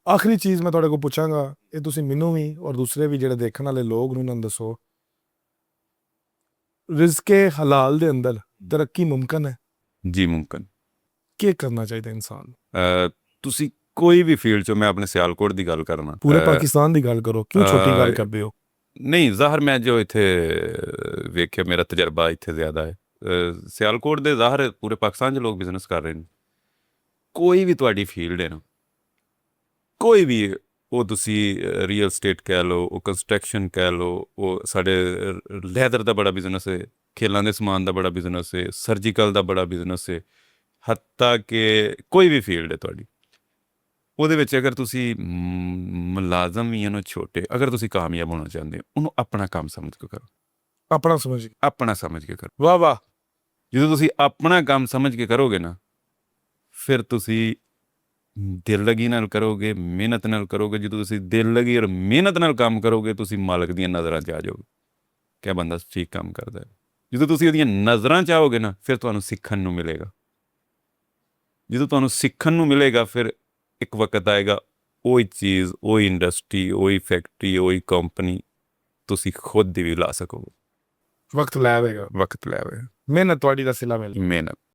ਆਖਰੀ ਚੀਜ਼ ਮੈਂ ਤੁਹਾਡੇ ਕੋਲ ਪੁੱਛਾਂਗਾ, ਇਹ ਤੁਸੀਂ ਮੈਨੂੰ ਵੀ ਔਰ ਦੂਸਰੇ ਵੀ ਜਿਹੜੇ ਦੇਖਣ ਵਾਲੇ ਲੋਕ ਨੂੰ ਇਹਨਾਂ ਨੂੰ ਦੱਸੋ, ਰਿਜ਼ਕੇ ਹਲਾਲ ਦੇ ਅੰਦਰ ਤਰੱਕੀ ਮੁਮਕਨ ਹੈ? ਜੀ ਮੁਮਕਨ। ਕੀ ਕਰਨਾ ਚਾਹੀਦਾ ਇਨਸਾਨ ਨੂੰ? ਤੁਸੀਂ ਕੋਈ ਵੀ ਫੀਲਡ 'ਚੋਂ, ਮੈਂ ਆਪਣੇ ਸਿਆਲਕੋਟ ਦੀ ਗੱਲ ਕਰਨਾ, ਪੂਰੇ ਪਾਕਿਸਤਾਨ ਦੀ ਗੱਲ ਕਰੋ, ਕਿਉਂ ਛੋਟੀ ਗੱਲ ਕਰਦੇ ਹੋ? ਨਹੀਂ ਜ਼ਾਹਰ ਮੈਂ ਜੋ ਇੱਥੇ ਵੇਖਿਆ, ਮੇਰਾ ਤਜਰਬਾ ਇੱਥੇ ਜ਼ਿਆਦਾ ਹੈ। ਸਿਆਲਕੋਟ ਦੇ ਜ਼ਾਹਰ ਪੂਰੇ ਪਾਕਿਸਤਾਨ 'ਚ ਲੋਕ ਬਿਜ਼ਨਸ ਕਰ ਰਹੇ ਨੇ। ਕੋਈ ਵੀ ਤੁਹਾਡੀ ਫੀਲਡ ਹੈ ਨਾ, ਕੋਈ ਵੀ, ਉਹ ਤੁਸੀਂ ਰੀਅਲ ਸਟੇਟ ਕਹਿ ਲਓ, ਉਹ ਕੰਸਟਰਕਸ਼ਨ ਕਹਿ ਲਓ, ਉਹ ਸਾਡੇ ਲੈਦਰ ਦਾ ਬੜਾ ਬਿਜ਼ਨਸ ਹੈ, ਖੇਲਾਂ ਦੇ ਸਮਾਨ ਦਾ ਬੜਾ ਬਿਜ਼ਨਸ ਹੈ, ਸਰਜੀਕਲ ਦਾ ਬੜਾ ਬਿਜ਼ਨਸ ਹੈ, ਹੱਤਾ ਕਿ ਕੋਈ ਵੀ ਫੀਲਡ ਹੈ ਤੁਹਾਡੀ, ਉਹਦੇ ਵਿੱਚ ਅਗਰ ਤੁਸੀਂ ਮੁਲਾਜ਼ਮ ਵੀ ਹੋ ਛੋਟੇ, ਅਗਰ ਤੁਸੀਂ ਕਾਮਯਾਬ ਹੋਣਾ ਚਾਹੁੰਦੇ ਹੋ, ਉਹਨੂੰ ਆਪਣਾ ਕੰਮ ਸਮਝ ਕੇ ਕਰੋ। ਆਪਣਾ ਸਮਝ, ਆਪਣਾ ਸਮਝ ਕੇ ਕਰੋ। ਵਾਹ ਵਾਹ। ਜਦੋਂ ਤੁਸੀਂ ਆਪਣਾ ਕੰਮ ਸਮਝ ਕੇ ਕਰੋਗੇ ਨਾ, ਫਿਰ ਤੁਸੀਂ ਦਿਲ ਲਗੀ ਨਾਲ ਕਰੋਗੇ, ਮਿਹਨਤ ਨਾਲ ਕਰੋਗੇ। ਜਦੋਂ ਤੁਸੀਂ ਦਿਲ ਲਗੀ ਔਰ ਮਿਹਨਤ ਨਾਲ ਕੰਮ ਕਰੋਗੇ, ਤੁਸੀਂ ਮਾਲਕ ਦੀਆਂ ਨਜ਼ਰਾਂ 'ਚ ਆ ਜਾਓਗੇ ਕਿ ਬੰਦਾ ਠੀਕ ਕੰਮ ਕਰਦਾ ਹੈ। ਜਦੋਂ ਤੁਸੀਂ ਉਹਦੀਆਂ ਨਜ਼ਰਾਂ 'ਚ ਆਓਗੇ ਨਾ, ਫਿਰ ਤੁਹਾਨੂੰ ਸਿੱਖਣ ਨੂੰ ਮਿਲੇਗਾ। ਜਦੋਂ ਤੁਹਾਨੂੰ ਸਿੱਖਣ ਨੂੰ ਮਿਲੇਗਾ, ਫਿਰ ਇੱਕ ਵਕਤ ਆਏਗਾ, ਉਹੀ ਚੀਜ਼, ਉਹੀ ਇੰਡਸਟਰੀ, ਉਹੀ ਫੈਕਟਰੀ, ਉਹੀ ਕੰਪਨੀ ਤੁਸੀਂ ਖੁਦ ਦੀ ਵੀ ਲਾ ਸਕੋਗੇ। ਵਕਤ ਲੈ ਆਵੇਗਾ, ਵਕਤ ਲੈ ਆਵੇਗਾ, ਮਿਹਨਤ ਤੁਹਾਡੀ ਦਾ ਸਿਲਾ ਮਿਲ। ਮਿਹਨਤ।